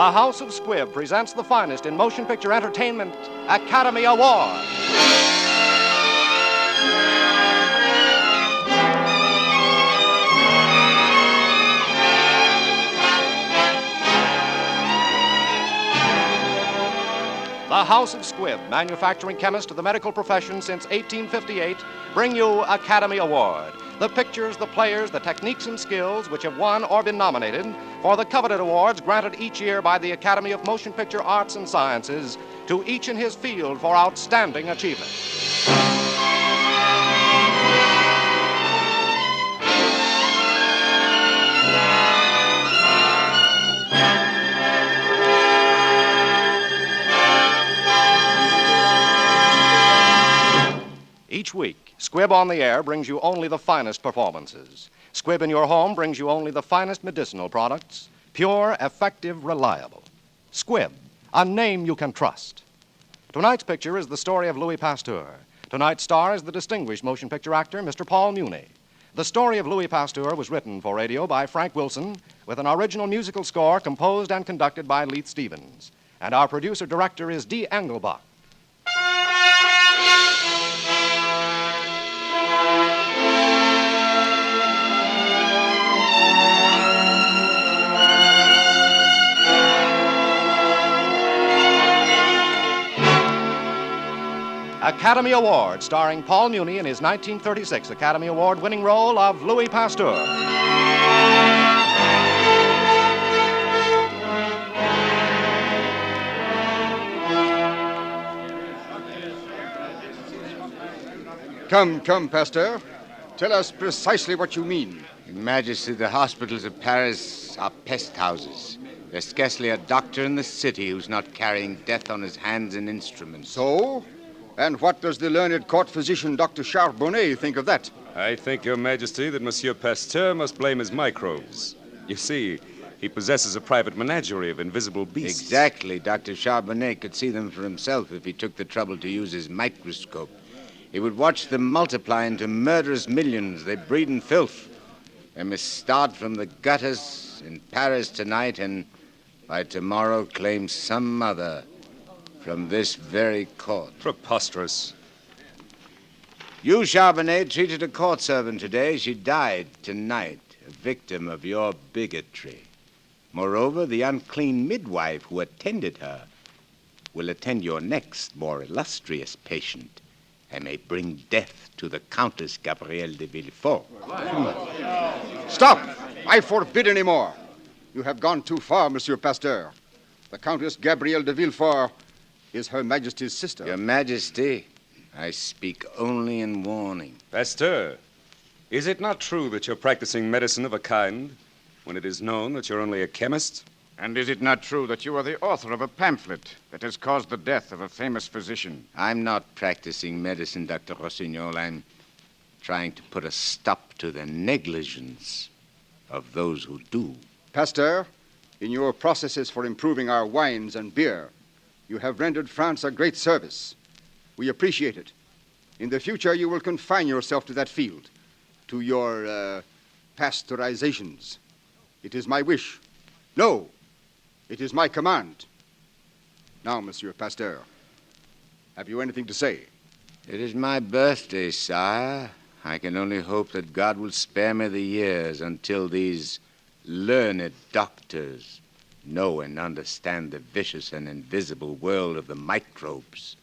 The House of Squibb presents the finest in motion picture entertainment, Academy Award. The House of Squibb, manufacturing chemist to the medical profession since 1858, bring you Academy Award. The pictures, the players, the techniques and skills which have won or been nominated for the coveted awards granted each year by the Academy of Motion Picture Arts and Sciences to each in his field for outstanding achievement. Each week, Squibb on the Air brings you only the finest performances. Squibb in your home brings you only the finest medicinal products, pure, effective, reliable. Squibb, a name you can trust. Tonight's picture is the story of Louis Pasteur. Tonight's star is the distinguished motion picture actor, Mr. Paul Muni. The story of Louis Pasteur was written for radio by Frank Wilson with an original musical score composed and conducted by Leith Stevens. And our producer-director is D. Engelbach. Academy Award, starring Paul Muni in his 1936 Academy Award-winning role of Louis Pasteur. Come, Pasteur. Tell us precisely what you mean. Your Majesty, the hospitals of Paris are pest houses. There's scarcely a doctor in the city who's not carrying death on his hands and instruments. So? And what does the learned court physician, Dr. Charbonnet, think of that? I think, Your Majesty, that Monsieur Pasteur must blame his microbes. You see, he possesses a private menagerie of invisible beasts. Exactly. Dr. Charbonnet could see them for himself if he took the trouble to use his microscope. He would watch them multiply into murderous millions. They breed in filth. They must start from the gutters in Paris tonight and by tomorrow claim some mother from this very court. Preposterous. You, Charbonnet, treated a court servant today. She died tonight, a victim of your bigotry. Moreover, the unclean midwife who attended her will attend your next, more illustrious patient and may bring death to the Countess Gabrielle de Villefort. Stop! I forbid any more. You have gone too far, Monsieur Pasteur. The Countess Gabrielle de Villefort is Her Majesty's sister. Your Majesty, I speak only in warning. Pasteur, is it not true that you're practicing medicine of a kind when it is known that you're only a chemist? And is it not true that you are the author of a pamphlet that has caused the death of a famous physician? I'm not practicing medicine, Dr. Rossignol. I'm trying to put a stop to the negligence of those who do. Pasteur, in your processes for improving our wines and beer, you have rendered France a great service. We appreciate it. In the future, you will confine yourself to that field, to your pasteurizations. It is my wish. No, it is my command. Now, Monsieur Pasteur, have you anything to say? It is my birthday, sire. I can only hope that God will spare me the years until these learned doctors know and understand the vicious and invisible world of the microbes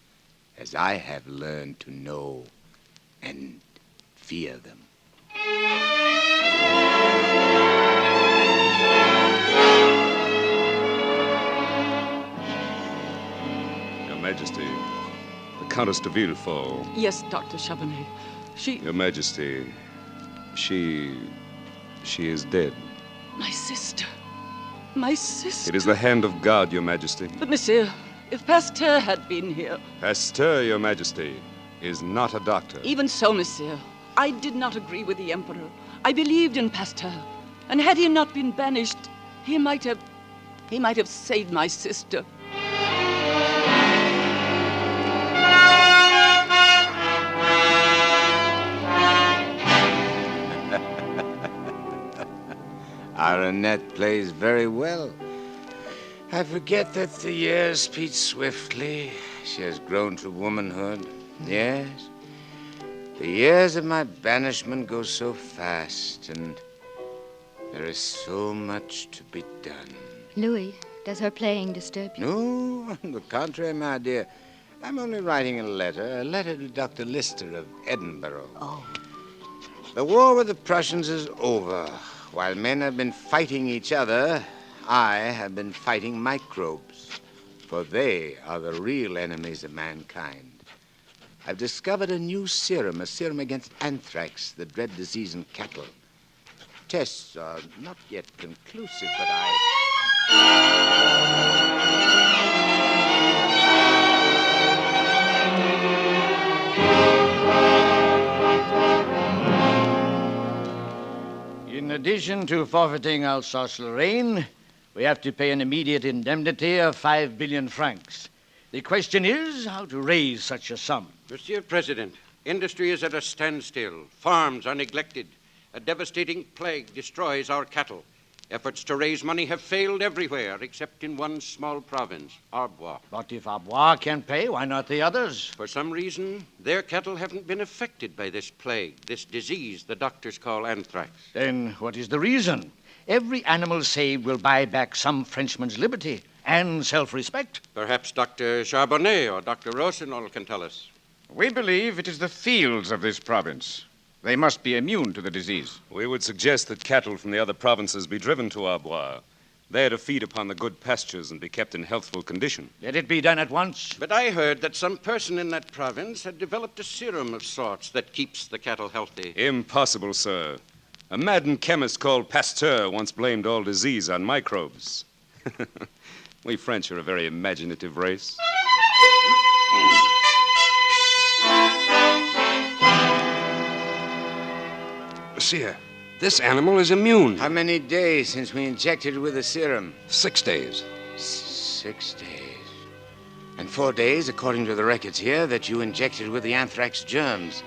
as I have learned to know and fear them. Your Majesty, the Countess de Villefort. Yes, Dr. Charbonnet. Your Majesty, she is dead. My sister. My sister. It is the hand of God, Your Majesty. But, monsieur, if Pasteur had been here... Pasteur, Your Majesty, is not a doctor. Even so, monsieur, I did not agree with the Emperor. I believed in Pasteur. And had he not been banished, he might have saved my sister. Our Annette plays very well. I forget that the years speed swiftly. She has grown to womanhood. Yes. The years of my banishment go so fast, and there is so much to be done. Louis, does her playing disturb you? No, on the contrary, my dear. I'm only writing a letter to Dr. Lister of Edinburgh. Oh. The war with the Prussians is over. While men have been fighting each other, I have been fighting microbes, for they are the real enemies of mankind. I've discovered a new serum, a serum against anthrax, the dread disease in cattle. Tests are not yet conclusive, but In addition to forfeiting Alsace-Lorraine, we have to pay an immediate indemnity of 5 billion francs. The question is how to raise such a sum. Monsieur President, industry is at a standstill. Farms are neglected. A devastating plague destroys our cattle. Efforts to raise money have failed everywhere except in one small province, Arbois. But if Arbois can pay, why not the others? For some reason, their cattle haven't been affected by this plague, this disease the doctors call anthrax. Then what is the reason? Every animal saved will buy back some Frenchman's liberty and self-respect. Perhaps Dr. Charbonnet or Dr. Rossignol can tell us. We believe it is the fields of this province. They must be immune to the disease. We would suggest that cattle from the other provinces be driven to Arbois, there to feed upon the good pastures and be kept in healthful condition. Let it be done at once. But I heard that some person in that province had developed a serum of sorts that keeps the cattle healthy. Impossible, sir. A maddened chemist called Pasteur once blamed all disease on microbes. We French are a very imaginative race. Monsieur, this animal is immune. How many days since we injected it with the serum? 6 days. 6 days. And 4 days, according to the records here, that you injected with the anthrax germs.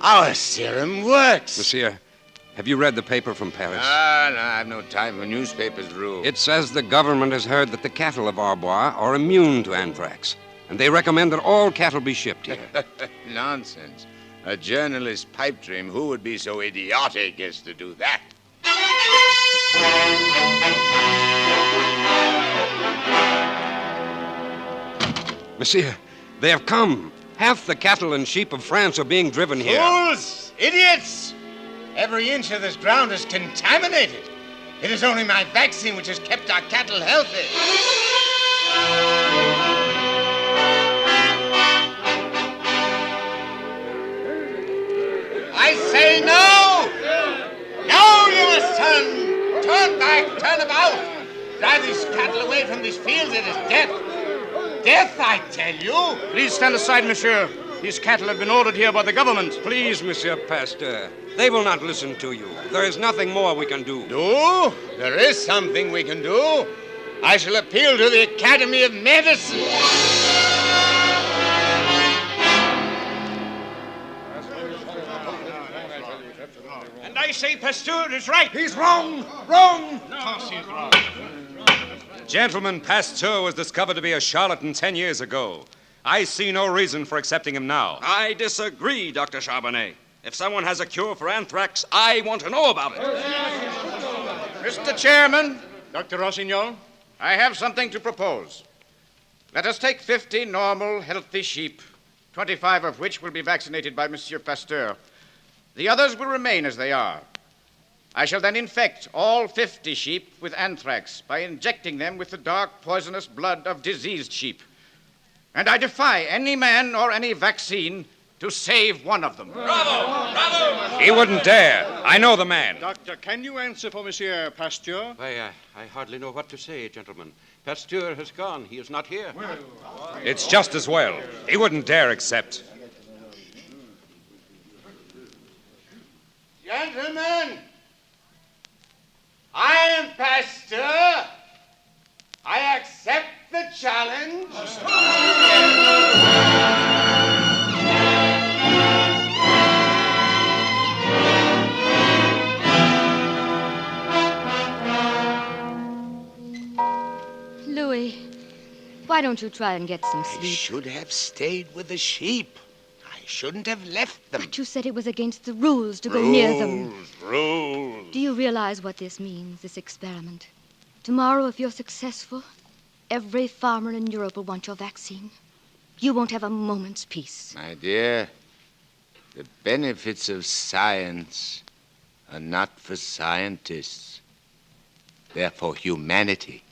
Our serum works. Monsieur, have you read the paper from Paris? No, I have no time for newspapers, Rule. It says the government has heard that the cattle of Arbois are immune to anthrax, and they recommend that all cattle be shipped here. Nonsense. A journalist's pipe dream. Who would be so idiotic as to do that? Monsieur, they have come. Half the cattle and sheep of France are being driven here. Fools! Idiots! Every inch of this ground is contaminated. It is only my vaccine which has kept our cattle healthy. I say no! No, you must turn! Turn back, turn about! Drive these cattle away from these fields. It is death. Death, I tell you! Please stand aside, monsieur. These cattle have been ordered here by the government. Please, Monsieur Pasteur. They will not listen to you. There is nothing more we can do. Do? There is something we can do. I shall appeal to the Academy of Medicine. And I say Pasteur is right. He's wrong! Wrong! Gentlemen, Pasteur was discovered to be a charlatan 10 years ago. I see no reason for accepting him now. I disagree, Dr. Charbonnet. If someone has a cure for anthrax, I want to know about it. Mr. Chairman, Dr. Rossignol, I have something to propose. Let us take 50 normal, healthy sheep, 25 of which will be vaccinated by Monsieur Pasteur. The others will remain as they are. I shall then infect all 50 sheep with anthrax by injecting them with the dark, poisonous blood of diseased sheep. And I defy any man or any vaccine to save one of them. Bravo! Bravo! He wouldn't dare. I know the man. Doctor, can you answer for Monsieur Pasteur? Why, I hardly know what to say, gentlemen. Pasteur has gone. He is not here. It's just as well. He wouldn't dare accept. Gentlemen, I am Pasteur. I accept the challenge. Why don't you try and get some I sleep? should have stayed with the sheep. I shouldn't have left them. But you said it was against the rules to go near them. Rules. Do you realize what this means, this experiment? Tomorrow, if you're successful, every farmer in Europe will want your vaccine. You won't have a moment's peace. My dear, the benefits of science are not for scientists. They're for humanity.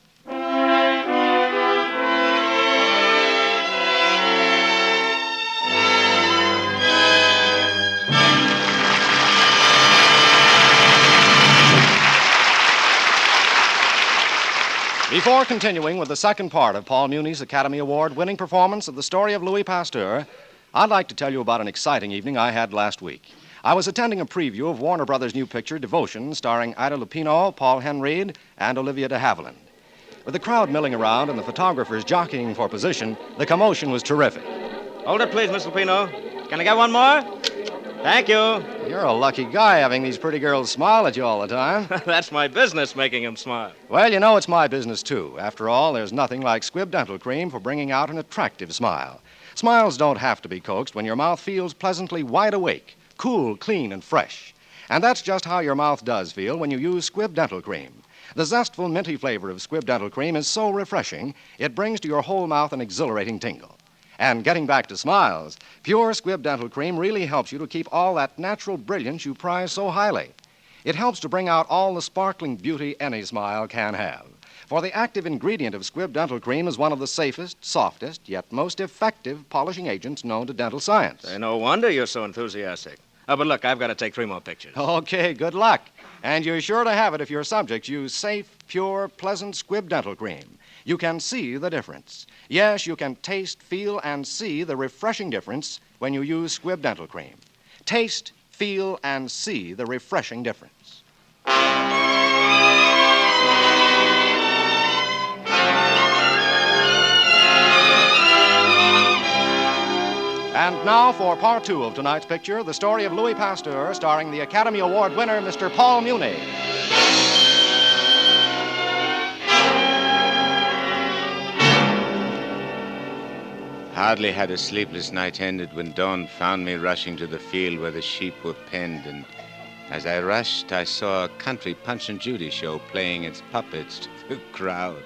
Before continuing with the second part of Paul Muni's Academy Award-winning performance of The Story of Louis Pasteur, I'd like to tell you about an exciting evening I had last week. I was attending a preview of Warner Brothers' new picture, Devotion, starring Ida Lupino, Paul Henreid, and Olivia de Havilland. With the crowd milling around and the photographers jockeying for position, the commotion was terrific. Hold it, please, Miss Lupino. Can I get one more? Thank you. You're a lucky guy having these pretty girls smile at you all the time. That's my business, making them smile. Well, you know it's my business, too. After all, there's nothing like Squibb Dental Cream for bringing out an attractive smile. Smiles don't have to be coaxed when your mouth feels pleasantly wide awake, cool, clean, and fresh. And that's just how your mouth does feel when you use Squibb Dental Cream. The zestful, minty flavor of Squibb Dental Cream is so refreshing, it brings to your whole mouth an exhilarating tingle. And getting back to smiles, pure Squibb Dental Cream really helps you to keep all that natural brilliance you prize so highly. It helps to bring out all the sparkling beauty any smile can have. For the active ingredient of Squibb Dental Cream is one of the safest, softest, yet most effective polishing agents known to dental science. No wonder you're so enthusiastic. Oh, but look, I've got to take 3 more pictures. Okay, good luck. And you're sure to have it if your subjects use safe, pure, pleasant Squibb Dental Cream. You can see the difference. Yes, you can taste, feel, and see the refreshing difference when you use Squibb Dental Cream. Taste, feel, and see the refreshing difference. And now for part 2 of tonight's picture, the story of Louis Pasteur, starring the Academy Award winner, Mr. Paul Muni. Hardly had a sleepless night ended when dawn found me rushing to the field where the sheep were penned, and as I rushed, I saw a country Punch and Judy show playing its puppets to the crowd.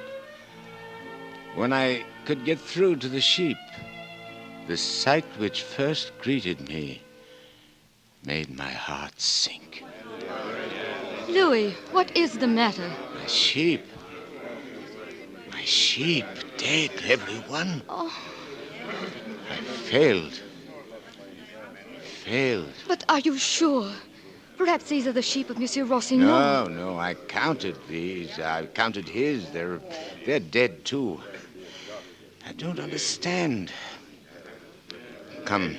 When I could get through to the sheep, the sight which first greeted me made my heart sink. Louis, what is the matter? My sheep, dead, everyone. Oh. I failed. But are you sure? Perhaps these are the sheep of Monsieur Rossignol. No, I counted these. I counted his. They're dead, too. I don't understand. Come,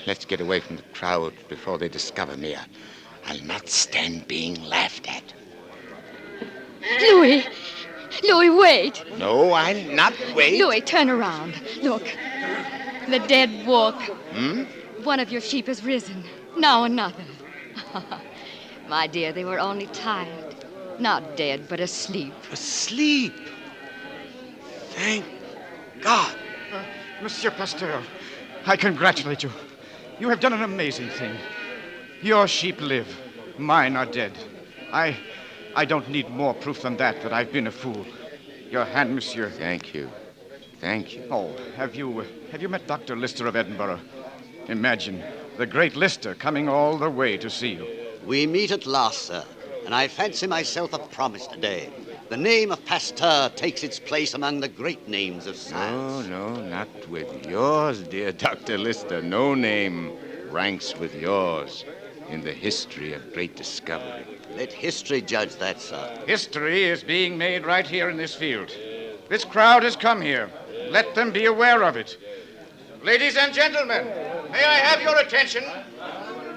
let's get away from the crowd before they discover me. I'll not stand being laughed at. Louis, wait. No, I'll not wait. Louis, turn around. Look, the dead walk. Hmm? One of your sheep has risen. Now another. My dear, they were only tired. Not dead, but asleep. Asleep? Thank God. Monsieur Pasteur, I congratulate you. You have done an amazing thing. Your sheep live. Mine are dead. I don't need more proof than that I've been a fool. Your hand, monsieur. Thank you. Oh, have you met Dr. Lister of Edinburgh? Imagine, the great Lister coming all the way to see you. We meet at last, sir, and I fancy myself a promise today. The name of Pasteur takes its place among the great names of science. No, not with yours, dear Dr. Lister. No name ranks with yours in the history of great discovery. Let history judge that, sir. History is being made right here in this field. This crowd has come here. Let them be aware of it. Ladies and gentlemen, may I have your attention?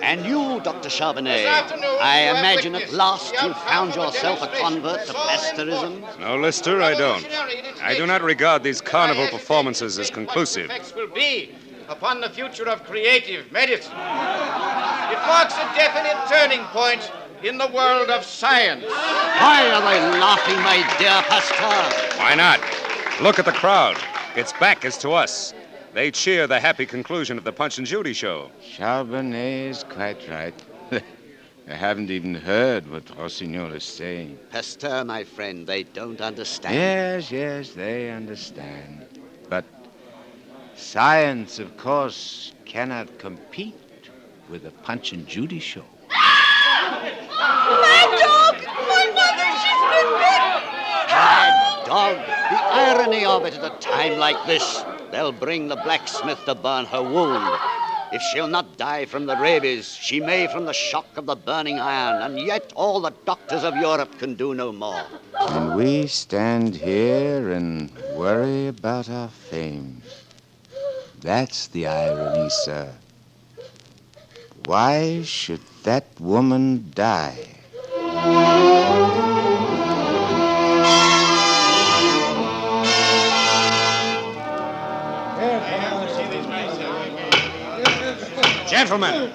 And you, Dr. Charbonnet, This afternoon, I you have imagine at witnessed last the you've found outcome of a yourself a convert to demonstration Pasteurism. No, Lister, I don't. I do not regard these carnival performances as conclusive. What the effects will be upon the future of creative medicine. It marks a definite turning point in the world of science. Why are they laughing, my dear Pasteur? Why not? Look at the crowd. Its back is to us. They cheer the happy conclusion of the Punch and Judy show. Charbonnet is quite right. I haven't even heard what Rossignol is saying. Pasteur, my friend, they don't understand. Yes, they understand. But science, of course, cannot compete with the Punch and Judy show. My dog! My mother, she's been bitten! Mad dog! The irony of it at a time like this. They'll bring the blacksmith to burn her wound. If she'll not die from the rabies, she may from the shock of the burning iron, and yet all the doctors of Europe can do no more. And we stand here and worry about our fame. That's the irony, sir. Why should that woman die? Gentlemen,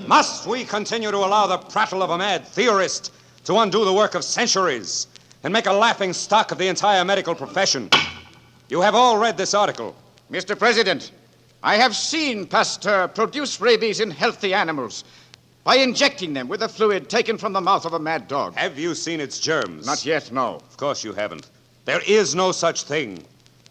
must we continue to allow the prattle of a mad theorist to undo the work of centuries and make a laughing stock of the entire medical profession? You have all read this article. Mr. President, I have seen Pasteur produce rabies in healthy animals by injecting them with a fluid taken from the mouth of a mad dog. Have you seen its germs? Not yet, no. Of course you haven't. There is no such thing.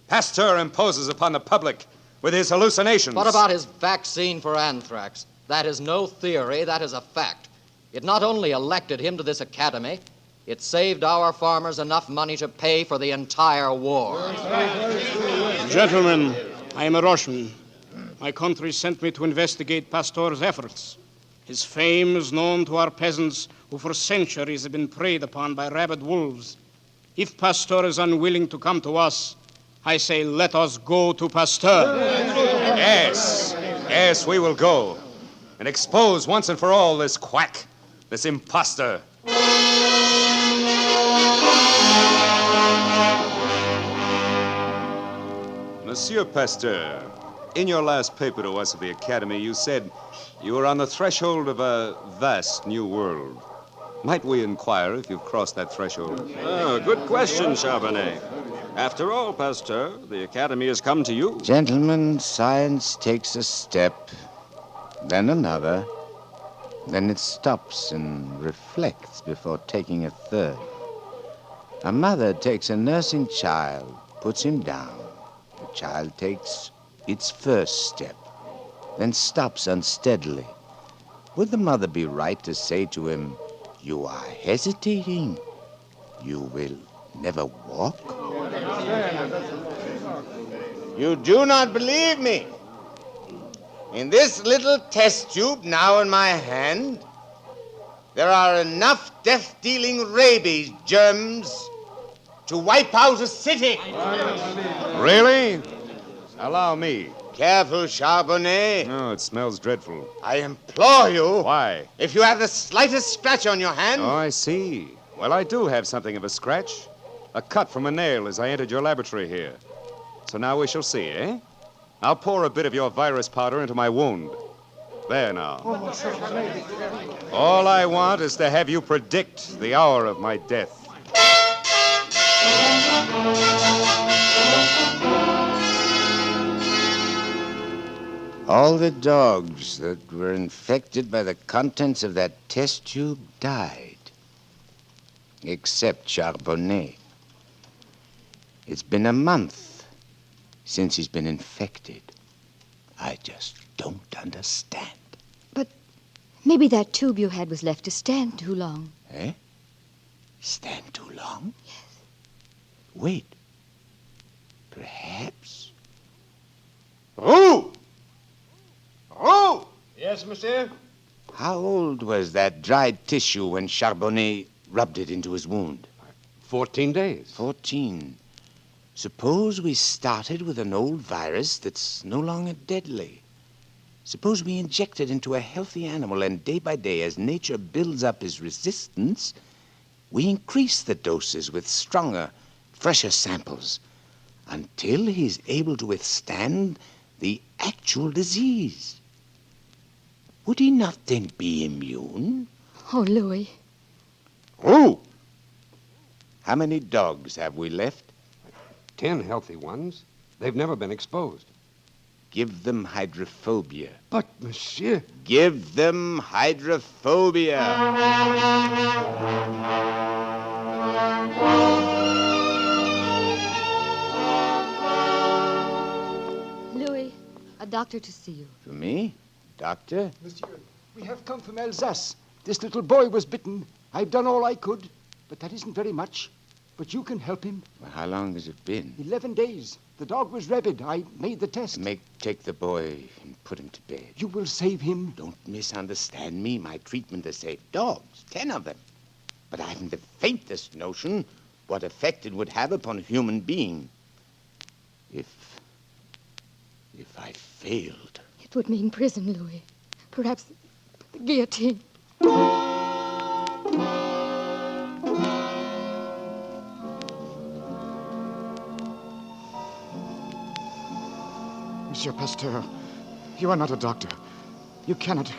Pasteur imposes upon the public with his hallucinations. What about his vaccine for anthrax? That is no theory, that is a fact. It not only elected him to this academy, it saved our farmers enough money to pay for the entire war. Gentlemen, I am a Russian. My country sent me to investigate Pasteur's efforts. His fame is known to our peasants who for centuries have been preyed upon by rabid wolves. If Pasteur is unwilling to come to us, I say let us go to Pasteur. Yes, we will go and expose once and for all this quack, this impostor. Monsieur Pasteur, in your last paper to us at the Academy, you said you were on the threshold of a vast new world. Might we inquire if you've crossed that threshold? Good question, Charbonnet. After all, Pasteur, the Academy has come to you. Gentlemen, science takes a step, then another, then it stops and reflects before taking a third. A mother takes a nursing child, puts him down. The child takes its first step, then stops unsteadily. Would the mother be right to say to him, "You are hesitating. You will never walk"? You do not believe me. In this little test tube now in my hand, there are enough death-dealing rabies germs to wipe out a city. Really? Allow me. Careful, Charbonnet. No, it smells dreadful. I implore you. Why? If you have the slightest scratch on your hand. Oh, I see. Well, I do have something of a scratch. A cut from a nail as I entered your laboratory here. So now we shall see, eh? I'll pour a bit of your virus powder into my wound. There now. All I want is to have you predict the hour of my death. All the dogs that were infected by the contents of that test tube died, except Charbonnet. It's been a month since he's been infected. I just don't understand. But maybe that tube you had was left to stand too long. Eh? Stand too long? Yes. Wait. Perhaps. Roux! Roux! Yes, monsieur? How old was that dried tissue when Charbonnet rubbed it into his wound? 14 days. 14. Suppose we started with an old virus that's no longer deadly. Suppose we inject it into a healthy animal, and day by day, as nature builds up his resistance, we increase the doses with stronger, fresher samples until he's able to withstand the actual disease. Would he not then be immune? Oh, Louis. Roux! How many dogs have we left? 10 healthy ones. They've never been exposed. Give them hydrophobia. But, monsieur... Give them hydrophobia. Louis, a doctor to see you. For me? Doctor? Monsieur, we have come from Alsace. This little boy was bitten. I've done all I could, but that isn't very much. But you can help him. Well, how long has it been? 11 days. The dog was rabid. I made the test. Take the boy and put him to bed. You will save him. Don't misunderstand me. My treatment has saved dogs, 10 of them. But I haven't the faintest notion what effect it would have upon a human being. If I failed. It would mean prison, Louis. Perhaps the guillotine. Monsieur Pasteur, you are not a doctor. You cannot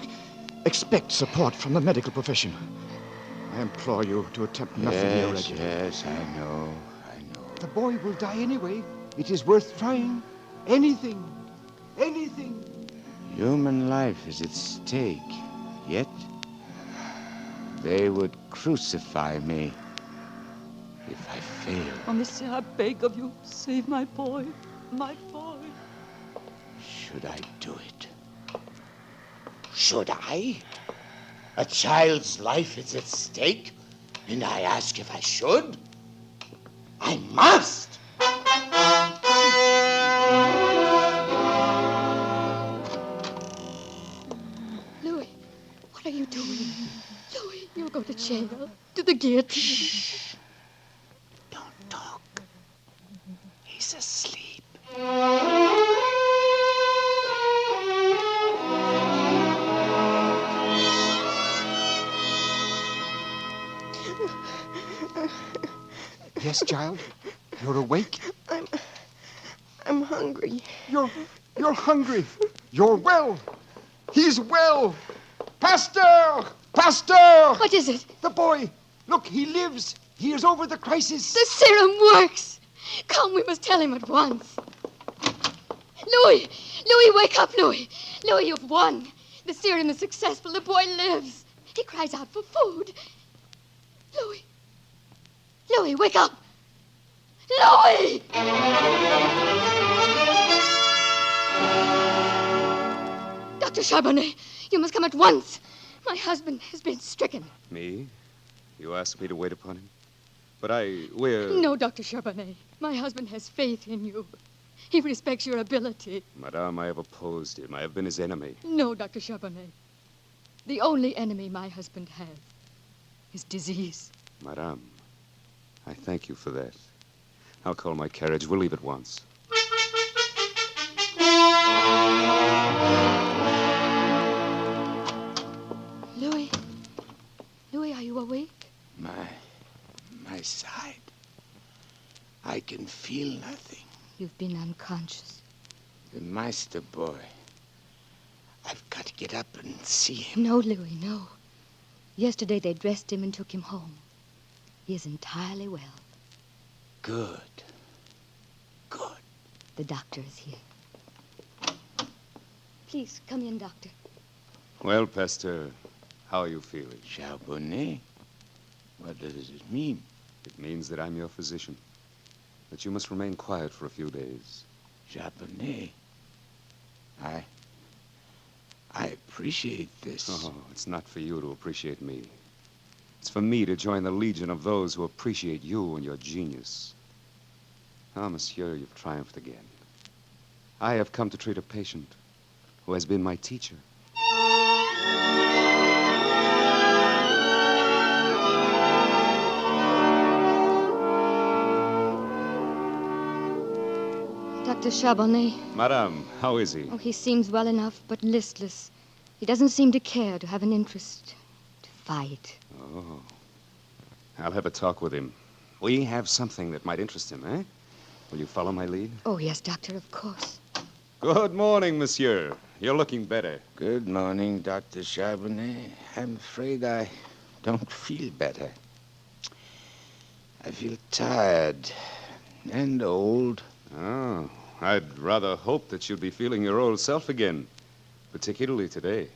expect support from the medical profession. I implore you to attempt nothing irregular. Yes, I know. The boy will die anyway. It is worth trying. Anything. Human life is at stake. Yet, they would crucify me if I failed. Oh, monsieur, I beg of you, save my boy. My boy. Should I do it? Should I? A child's life is at stake, and I ask if I should? I must! Louis, what are you doing? Louis, you'll go to jail. To the guillotine. Shh. Don't talk. He's asleep. Yes, child? You're awake? I'm hungry. You're hungry. You're well. He's well. Pasteur! Pasteur! What is it? The boy. Look, he lives. He is over the crisis. The serum works. Come, we must tell him at once. Louis! Louis, wake up, Louis! Louis, you've won. The serum is successful. The boy lives. He cries out for food. Louis! Louis, wake up! Louis! Dr. Charbonnet, you must come at once. My husband has been stricken. Me? You asked me to wait upon him? But we're... No, Dr. Charbonnet. My husband has faith in you. He respects your ability. Madame, I have opposed him. I have been his enemy. No, Dr. Charbonnet. The only enemy my husband has is disease. Madame, I thank you for that. I'll call my carriage. We'll leave at once. Louis? Louis, are you awake? My side. I can feel nothing. You've been unconscious. The Meister boy. I've got to get up and see him. No, Louis, no. Yesterday they dressed him and took him home. He is entirely well. Good. The doctor is here. Please, come in, doctor. Well, Pasteur, how are you feeling? Charbonnet? What does it mean? It means that I'm your physician. That you must remain quiet for a few days. Charbonnet? I appreciate this. Oh, it's not for you to appreciate me. It's for me to join the legion of those who appreciate you and your genius. Ah, monsieur, you've triumphed again. I have come to treat a patient who has been my teacher. Dr. Charbonnet. Madame, how is he? Oh, he seems well enough, but listless. He doesn't seem to care, to have an interest, to fight. Oh. I'll have a talk with him. We have something that might interest him, eh? Will you follow my lead? Oh, yes, doctor, of course. Good morning, monsieur. You're looking better. Good morning, Dr. Charbonnet. I'm afraid I don't feel better. I feel tired and old. Oh, I'd rather hope that you'd be feeling your old self again, particularly today.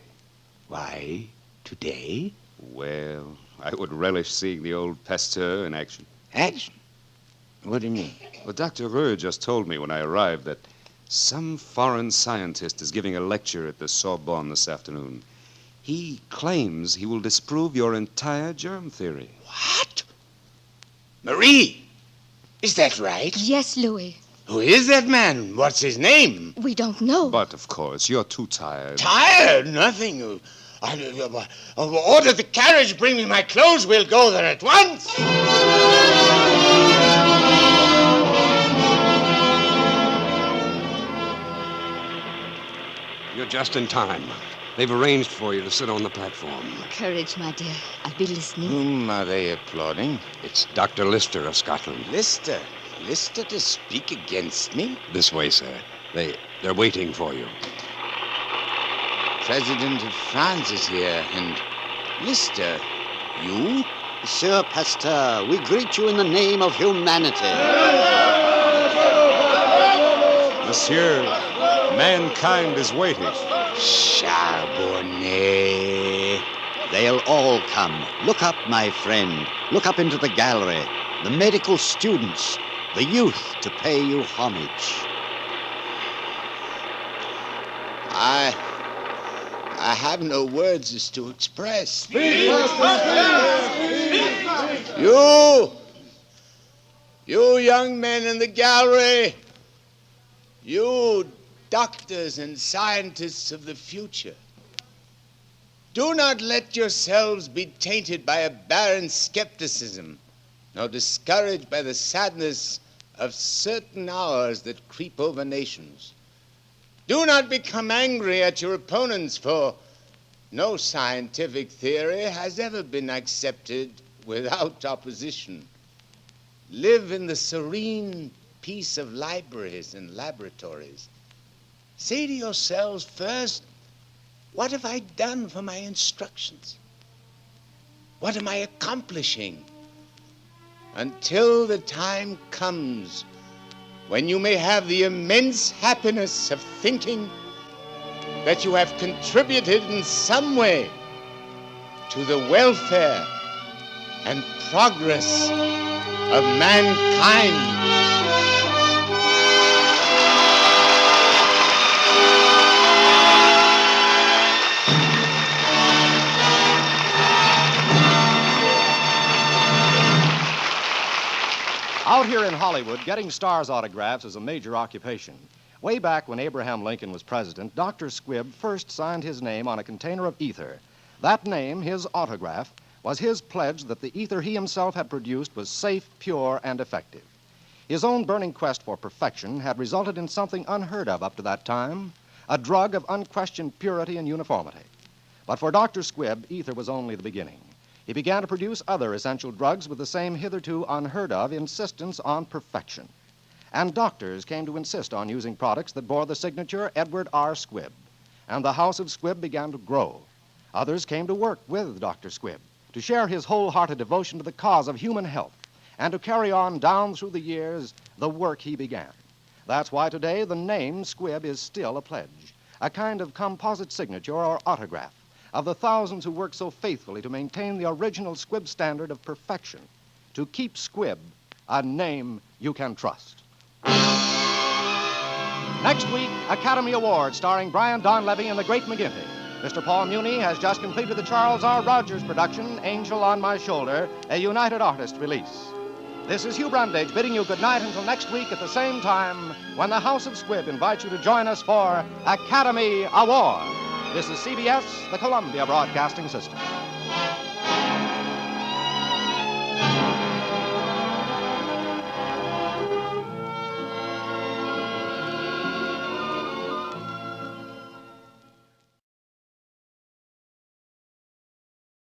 Why, today? Well, I would relish seeing the old Pasteur in action. Action? What do you mean? Well, Dr. Reux just told me when I arrived that some foreign scientist is giving a lecture at the Sorbonne this afternoon. He claims he will disprove your entire germ theory. What? Marie, is that right? Yes, Louis. Who is that man? What's his name? We don't know. But, of course, you're too tired. Tired? Nothing. Order the carriage, bring me my clothes. We'll go there at once. You're just in time. They've arranged for you to sit on the platform. Courage, my dear. I'll be listening. Whom are they applauding? It's Dr. Lister of Scotland. Lister? Lister to speak against me? This way, sir. They're waiting for you. President of France is here, and Lister, you? Monsieur Pasteur, we greet you in the name of humanity. Monsieur, mankind is waiting. Charbonnet. They'll all come. Look up, my friend. Look up into the gallery. The medical students, the youth to pay you homage. I have no words as to express. Speak! You young men in the gallery, you doctors and scientists of the future, do not let yourselves be tainted by a barren skepticism, nor discouraged by the sadness of certain hours that creep over nations. Do not become angry at your opponents, for no scientific theory has ever been accepted without opposition. Live in the serene peace of libraries and laboratories. Say to yourselves first, what have I done for my instructions? What am I accomplishing? Until the time comes when you may have the immense happiness of thinking that you have contributed in some way to the welfare and progress of mankind. Out here in Hollywood, getting stars' autographs is a major occupation. Way back when Abraham Lincoln was president, Dr. Squibb first signed his name on a container of ether. That name, his autograph, was his pledge that the ether he himself had produced was safe, pure, and effective. His own burning quest for perfection had resulted in something unheard of up to that time, a drug of unquestioned purity and uniformity. But for Dr. Squibb, ether was only the beginning. He began to produce other essential drugs with the same hitherto unheard of insistence on perfection. And doctors came to insist on using products that bore the signature Edward R. Squibb. And the house of Squibb began to grow. Others came to work with Dr. Squibb to share his wholehearted devotion to the cause of human health and to carry on down through the years the work he began. That's why today the name Squibb is still a pledge, a kind of composite signature or autograph of the thousands who work so faithfully to maintain the original Squibb standard of perfection, to keep Squibb a name you can trust. Next week, Academy Award starring Brian Donlevy and the Great McGinty. Mr. Paul Muni has just completed the Charles R. Rogers production, Angel on My Shoulder, a United Artists release. This is Hugh Brundage bidding you good night until next week at the same time when the House of Squibb invites you to join us for Academy Award. This is CBS, the Columbia Broadcasting System.